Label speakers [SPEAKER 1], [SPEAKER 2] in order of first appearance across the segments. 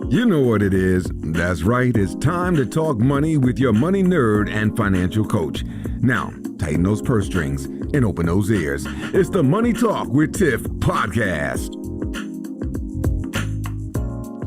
[SPEAKER 1] You know what it is. That's right. It's time to talk money with your money nerd and financial coach. Now, tighten those purse strings and open those ears. It's the Money Talk with Tiff podcast.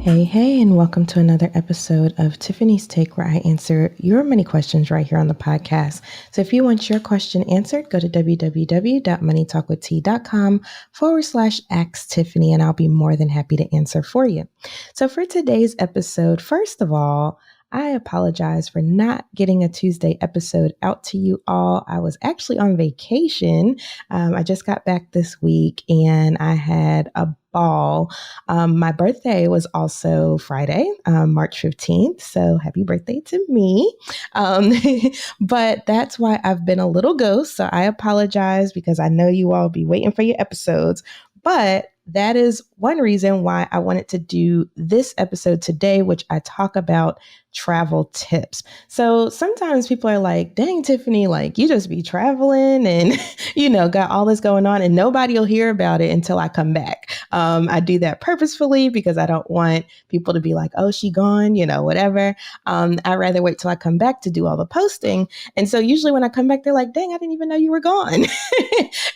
[SPEAKER 2] Hey, and welcome to another episode of Tiffany's Take, where I answer your money questions right here on the podcast. So if you want your question answered, go to www.moneytalkwitht.com/ask Tiffany, and I'll be more than happy to answer for you. So for today's episode, first of all, I apologize for not getting a Tuesday episode out to you all. I was actually on vacation. I just got back this week and I had a ball. My birthday was also Friday, March 15th. So happy birthday to me. But that's why I've been a little ghost. So I apologize because I know you all be waiting for your episodes. But that is one reason why I wanted to do this episode today, which I talk about travel tips. So sometimes people are like, dang, Tiffany, like you just be traveling and, got all this going on and nobody will hear about it until I come back. I do that purposefully because I don't want people to be like, oh, she gone, whatever. I'd rather wait till I come back to do all the posting. And so usually when I come back, they're like, dang, I didn't even know you were gone.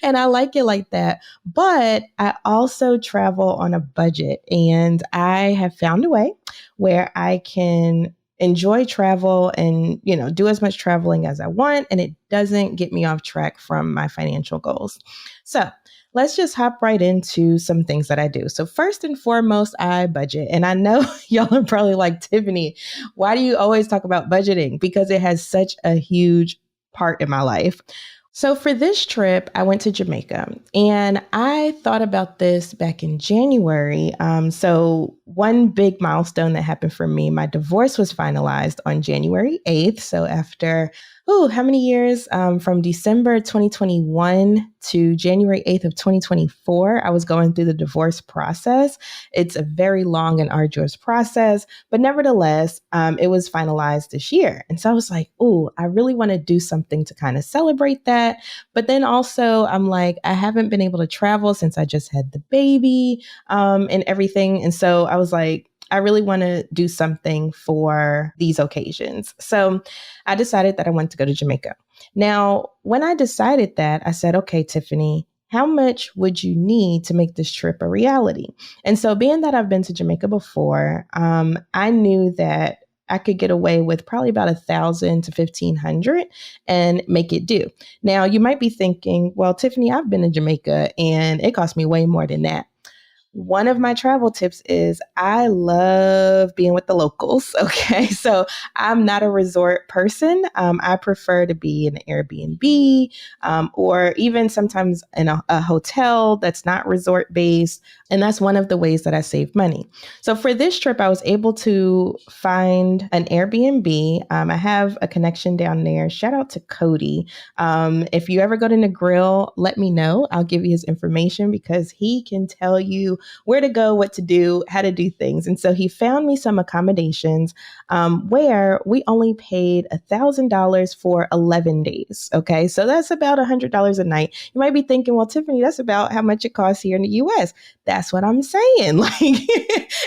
[SPEAKER 2] And I like it like that. But I also travel on a budget, and I have found a way where I can enjoy travel and, do as much traveling as I want, and it doesn't get me off track from my financial goals. So let's just hop right into some things that I do. So first and foremost, I budget. And I know y'all are probably like, Tiffany, why do you always talk about budgeting? Because it has such a huge part in my life. So for this trip, I went to Jamaica, and I thought about this back in January. So one big milestone that happened for me, my divorce was finalized on January 8th. So after, how many years? From December 2021 to January 8th of 2024, I was going through the divorce process. It's a very long and arduous process, but nevertheless, it was finalized this year. And so I was like, I really want to do something to kind of celebrate that. But then also I'm like, I haven't been able to travel since I just had the baby and everything. And so I was like, I really want to do something for these occasions. So I decided that I wanted to go to Jamaica. Now, when I decided that, I said, okay, Tiffany, how much would you need to make this trip a reality? And so being that I've been to Jamaica before, I knew that I could get away with probably about $1,000 to $1,500 and make it do. Now, you might be thinking, well, Tiffany, I've been to Jamaica and it cost me way more than that. One of my travel tips is I love being with the locals. Okay. So I'm not a resort person. I prefer to be in an Airbnb or even sometimes in a hotel that's not resort based. And that's one of the ways that I save money. So for this trip, I was able to find an Airbnb. I have a connection down there. Shout out to Cody. If you ever go to Negril, let me know. I'll give you his information because he can tell you where to go, what to do, how to do things. And so he found me some accommodations where we only paid $1,000 for 11 days. Okay. So that's about $100 a night. You might be thinking, well, Tiffany, that's about how much it costs here in the US. That's what I'm saying. Like,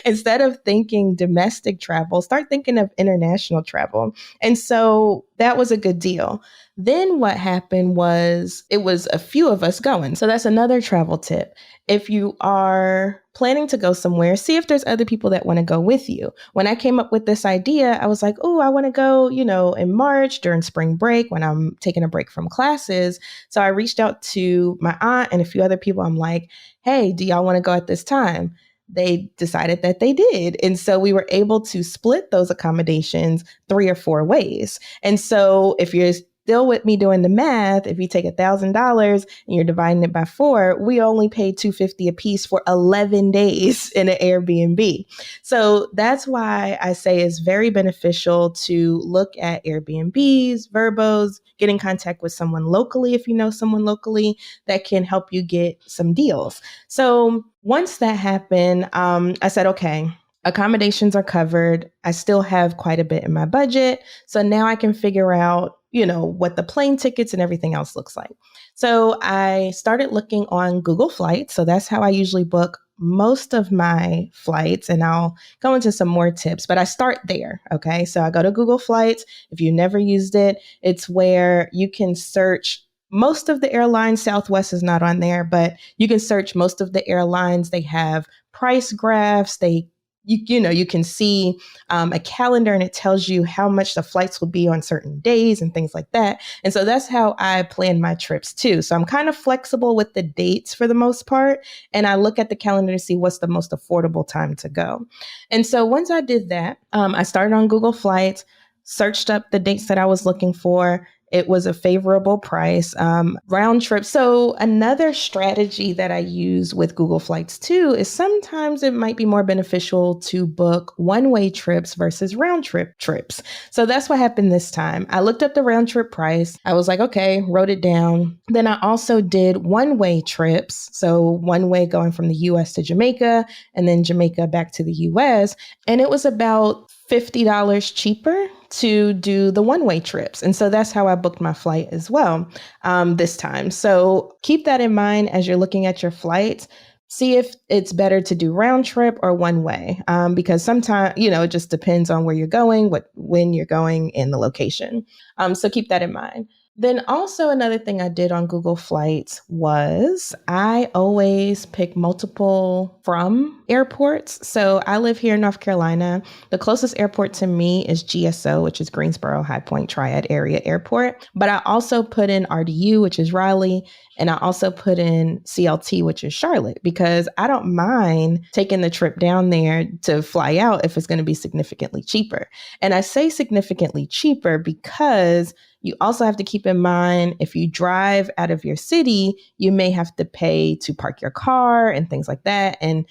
[SPEAKER 2] instead of thinking domestic travel, start thinking of international travel. And so that was a good deal. Then what happened was it was a few of us going. So that's another travel tip. If you are planning to go somewhere, see if there's other people that want to go with you. When I came up with this idea, I was like, I want to go, in March during spring break when I'm taking a break from classes. So I reached out to my aunt and a few other people. I'm like, hey, do y'all want to go at this time? They decided that they did. And so we were able to split those accommodations 3 or 4 ways. And so if you're still with me doing the math, if you take $1,000 and you're dividing it by 4, we only paid $250 a piece for 11 days in an Airbnb. So that's why I say it's very beneficial to look at Airbnbs, Verbos, get in contact with someone locally if you know someone locally that can help you get some deals. So once that happened, I said, okay, accommodations are covered. I still have quite a bit in my budget. So now I can figure out, what the plane tickets and everything else looks like. So I started looking on Google Flights. So that's how I usually book most of my flights, and I'll go into some more tips, but I start there. Okay. So I go to Google Flights. If you never used it, it's where you can search most of the airlines. Southwest is not on there, but you can search most of the airlines. They have price graphs. You can see a calendar, and it tells you how much the flights will be on certain days and things like that. And so that's how I plan my trips too. So I'm kind of flexible with the dates for the most part. And I look at the calendar to see what's the most affordable time to go. And so once I did that, I started on Google Flights, searched up the dates that I was looking for. It was a favorable price, round trip. So another strategy that I use with Google Flights too is sometimes it might be more beneficial to book one-way trips versus round trip trips. So that's what happened this time. I looked up the round trip price. I was like, okay, wrote it down. Then I also did one-way trips. So one way going from the US to Jamaica and then Jamaica back to the US. And it was about $50 cheaper to do the one-way trips. And so that's how I booked my flight as well this time. So keep that in mind as you're looking at your flights. See if it's better to do round trip or one way, because sometimes, it just depends on where you're going, when you're going, and the location. So keep that in mind. Then also another thing I did on Google Flights was I always pick multiple from airports. So I live here in North Carolina. The closest airport to me is GSO, which is Greensboro High Point Triad Area Airport. But I also put in RDU, which is Raleigh. And I also put in CLT, which is Charlotte, because I don't mind taking the trip down there to fly out if it's going to be significantly cheaper. And I say significantly cheaper because you also have to keep in mind, if you drive out of your city, you may have to pay to park your car and things like that. And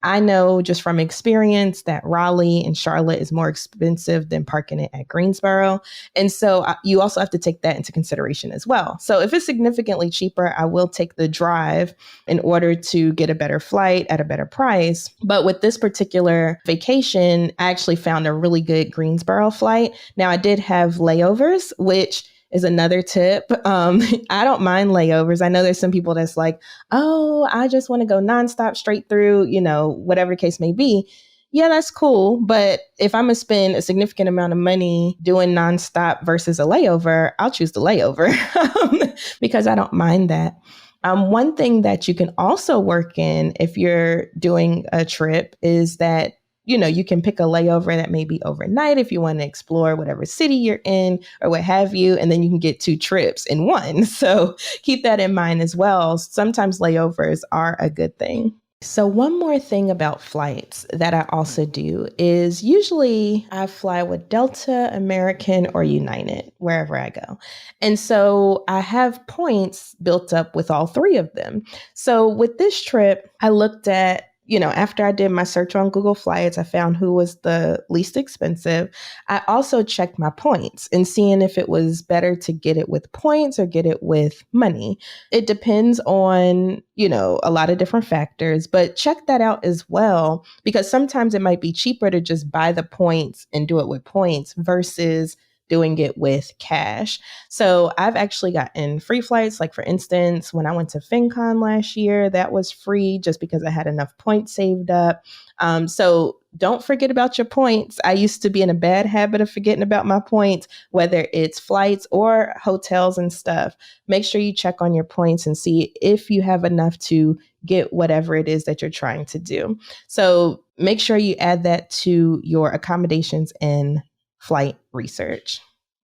[SPEAKER 2] I know just from experience that Raleigh and Charlotte is more expensive than parking it at Greensboro. And so you also have to take that into consideration as well. So if it's significantly cheaper, I will take the drive in order to get a better flight at a better price. But with this particular vacation, I actually found a really good Greensboro flight. Now I did have layovers, which is another tip. I don't mind layovers. I know there's some people that's like, oh, I just want to go nonstop straight through, whatever the case may be. Yeah, that's cool. But if I'm going to spend a significant amount of money doing nonstop versus a layover, I'll choose the layover because I don't mind that. One thing that you can also work in if you're doing a trip is that you can pick a layover that may be overnight if you want to explore whatever city you're in or what have you, and then you can get 2 trips in one. So keep that in mind as well. Sometimes layovers are a good thing. So one more thing about flights that I also do is usually I fly with Delta, American, or United, wherever I go. And so I have points built up with all 3 of them. So with this trip, I looked at after I did my search on Google Flights, I found who was the least expensive. I also checked my points and seeing if it was better to get it with points or get it with money. It depends on, a lot of different factors, but check that out as well, because sometimes it might be cheaper to just buy the points and do it with points versus doing it with cash. So I've actually gotten free flights. Like for instance, when I went to FinCon last year, that was free just because I had enough points saved up. So don't forget about your points. I used to be in a bad habit of forgetting about my points, whether it's flights or hotels and stuff. Make sure you check on your points and see if you have enough to get whatever it is that you're trying to do. So make sure you add that to your accommodations and flight research.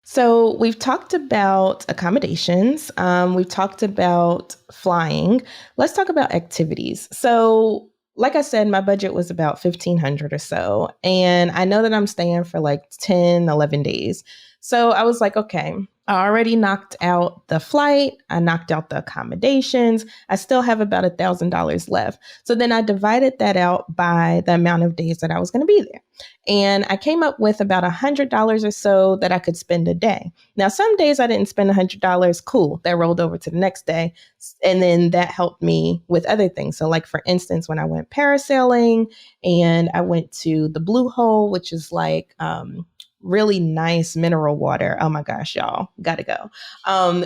[SPEAKER 2] So we've talked about accommodations. We've talked about flying. Let's talk about activities. So like I said, my budget was about $1,500 or so. And I know that I'm staying for like 10, 11 days. So I was like, okay, I already knocked out the flight. I knocked out the accommodations. I still have about $1,000 left. So then I divided that out by the amount of days that I was going to be there. And I came up with about $100 or so that I could spend a day. Now, some days I didn't spend $100. Cool. That rolled over to the next day. And then that helped me with other things. So like, for instance, when I went parasailing and I went to the Blue Hole, which is like really nice mineral water. Oh my gosh, y'all, gotta go.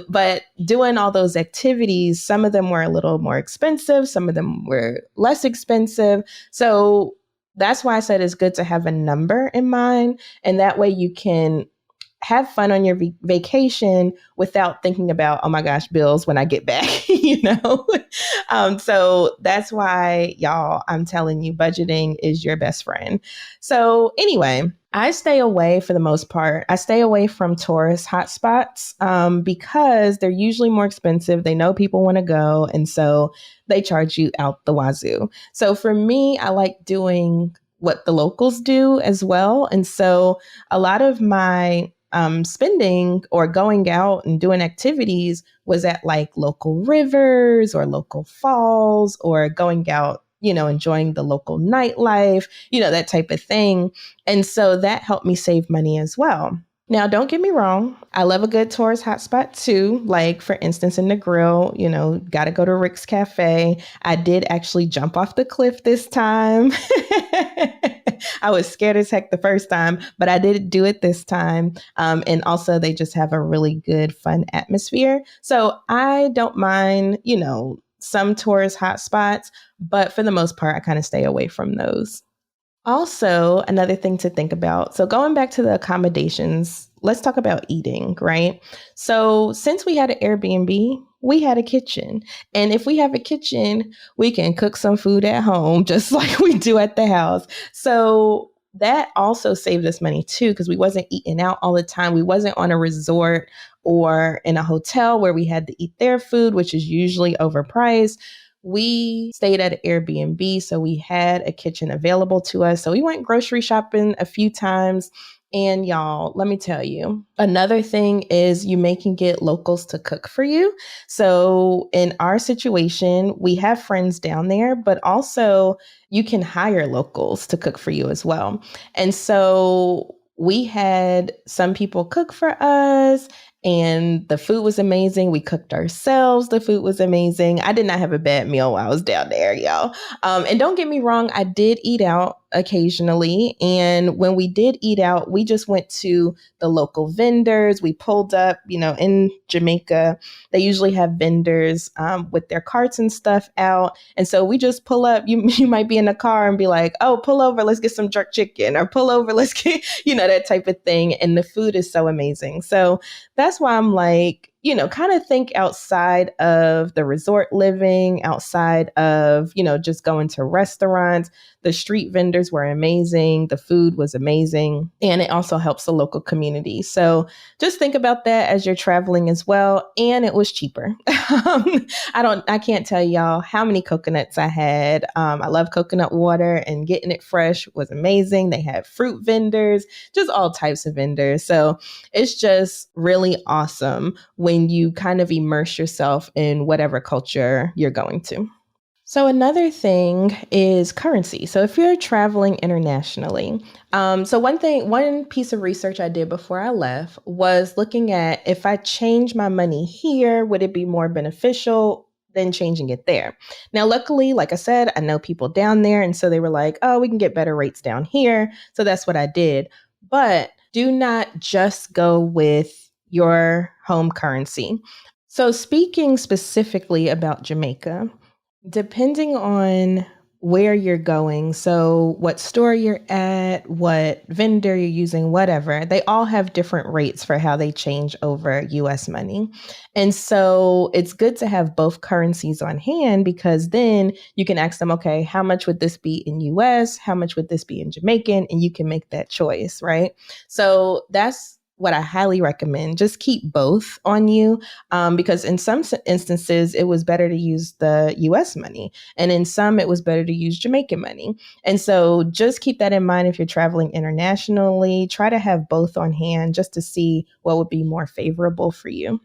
[SPEAKER 2] But doing all those activities, some of them were a little more expensive, some of them were less expensive. So that's why I said it's good to have a number in mind. And that way you can have fun on your vacation without thinking about, oh my gosh, bills when I get back, you know? So that's why, y'all, I'm telling you, budgeting is your best friend. So anyway, I stay away for the most part. I stay away from tourist hotspots because they're usually more expensive. They know people want to go. And so they charge you out the wazoo. So for me, I like doing what the locals do as well. And so a lot of my spending or going out and doing activities was at like local rivers or local falls or going out, you know, enjoying the local nightlife, you know, that type of thing. And so that helped me save money as well. Now, don't get me wrong. I love a good tourist hotspot too. Like, for instance, in the grill, you know, got to go to Rick's Cafe. I did actually jump off the cliff this time. I was scared as heck the first time, but I did do it this time. And also, they just have a really good, fun atmosphere. So I don't mind, you know, some tourist hotspots, but for the most part, I kind of stay away from those. Also, another thing to think about. So, going back to the accommodations, let's talk about eating, right? So, since we had an Airbnb, we had a kitchen. And if we have a kitchen, we can cook some food at home, just like we do at the house. So, that also saved us money too, because we wasn't eating out all the time. We wasn't on a resort or in a hotel where we had to eat their food, which is usually overpriced. We stayed at an Airbnb, so we had a kitchen available to us. So we went grocery shopping a few times. And y'all, let me tell you, another thing is you can get locals to cook for you. So in our situation, we have friends down there, but also you can hire locals to cook for you as well. And so we had some people cook for us. And the food was amazing. We cooked ourselves. The food was amazing. I did not have a bad meal while I was down there, y'all. And don't get me wrong, I did eat out occasionally. And when we did eat out, we just went to the local vendors. We pulled up, you know, in Jamaica, they usually have vendors with their carts and stuff out. And so we just pull up. You might be in a car and be like, oh, pull over, let's get some jerk chicken, or pull over, let's get, you know, that type of thing. And the food is so amazing. So that's why I'm like, you know, kind of think outside of the resort living, outside of, you know, just going to restaurants. The street vendors were amazing. The food was amazing. And it also helps the local community. So just think about that as you're traveling as well. And it was cheaper. I can't tell y'all how many coconuts I had. I love coconut water, and getting it fresh was amazing. They had fruit vendors, just all types of vendors. So it's just really awesome when you kind of immerse yourself in whatever culture you're going to. So another thing is currency. So if you're traveling internationally, so one piece of research I did before I left was looking at, if I change my money here, would it be more beneficial than changing it there? Now, luckily, like I said, I know people down there, and so they were like, oh, we can get better rates down here. So that's what I did. But do not just go with your home currency. So speaking specifically about Jamaica, depending on where you're going, so what store you're at, what vendor you're using, whatever, they all have different rates for how they change over US money. And so it's good to have both currencies on hand, because then you can ask them, okay, how much would this be in US? How much would this be in Jamaican? And you can make that choice, right? So that's what I highly recommend. Just keep both on you, because in some instances, it was better to use the US money. And in some, it was better to use Jamaican money. And so just keep that in mind if you're traveling internationally. Try to have both on hand just to see what would be more favorable for you.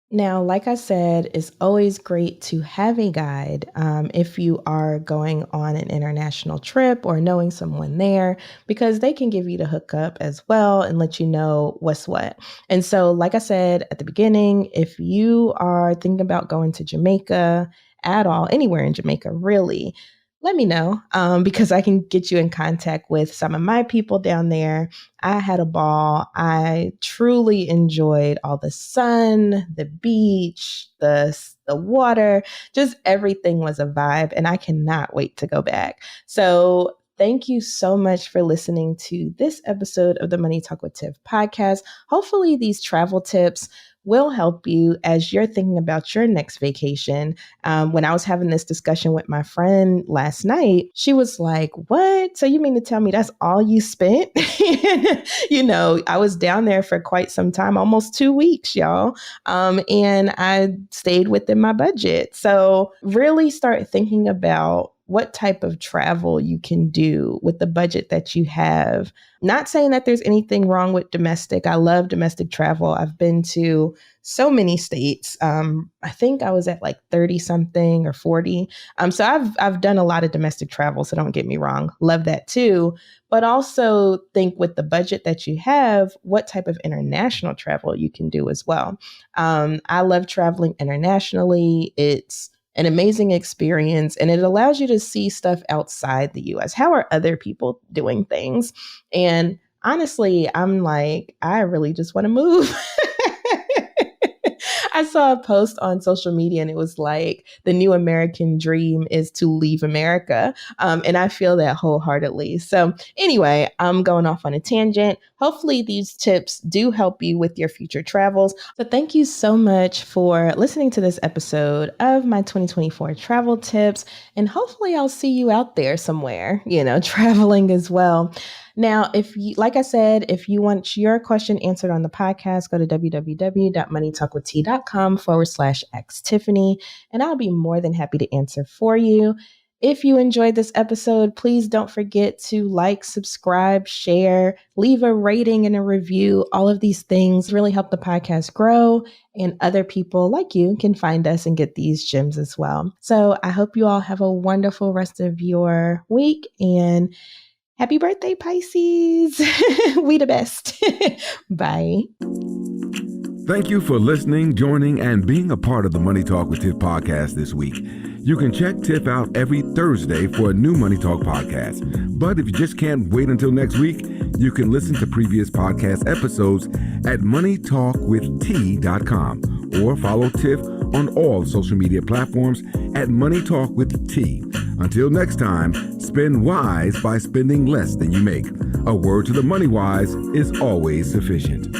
[SPEAKER 2] Now, like I said, it's always great to have a guide if you are going on an international trip or knowing someone there, because they can give you the hookup as well and let you know what's what. And so, like I said at the beginning, if you are thinking about going to Jamaica at all, anywhere in Jamaica, really, let me know because I can get you in contact with some of my people down there. I had a ball. I truly enjoyed all the sun, the beach, the water, just everything was a vibe, and I cannot wait to go back. So thank you so much for listening to this episode of the Money Talk with Tiff podcast. Hopefully these travel tips will help you as you're thinking about your next vacation. When I was having this discussion with my friend last night, she was like, "What? So you mean to tell me that's all you spent?" I was down there for quite some time, almost 2 weeks, y'all. And I stayed within my budget. So really start thinking about what type of travel you can do with the budget that you have. Not saying that there's anything wrong with domestic. I love domestic travel. I've been to so many states. I think I was at like 30 something or 40. So I've done a lot of domestic travel. So don't get me wrong. Love that too. But also think with the budget that you have, what type of international travel you can do as well. I love traveling internationally. It's an amazing experience, and it allows you to see stuff outside the US. How are other people doing things? And honestly, I'm like, I really just want to move. I saw a post on social media and it was like, the new American dream is to leave America. And I feel that wholeheartedly. So anyway, I'm going off on a tangent. Hopefully these tips do help you with your future travels. So thank you so much for listening to this episode of my 2024 travel tips. And hopefully I'll see you out there somewhere, traveling as well. Now, like I said, if you want your question answered on the podcast, go to www.moneytalkwitht.com/Ask Tiffany, and I'll be more than happy to answer for you. If you enjoyed this episode, please don't forget to like, subscribe, share, leave a rating and a review. All of these things really help the podcast grow, and other people like you can find us and get these gems as well. So I hope you all have a wonderful rest of your week, and happy birthday, Pisces. We the best. Bye.
[SPEAKER 1] Thank you for listening, joining, and being a part of the Money Talk with Tiff podcast this week. You can check Tiff out every Thursday for a new Money Talk podcast. But if you just can't wait until next week, you can listen to previous podcast episodes at moneytalkwitht.com or follow Tiff on all social media platforms at Money Talk with T. Until next time, spend wise by spending less than you make. A word to the money wise is always sufficient.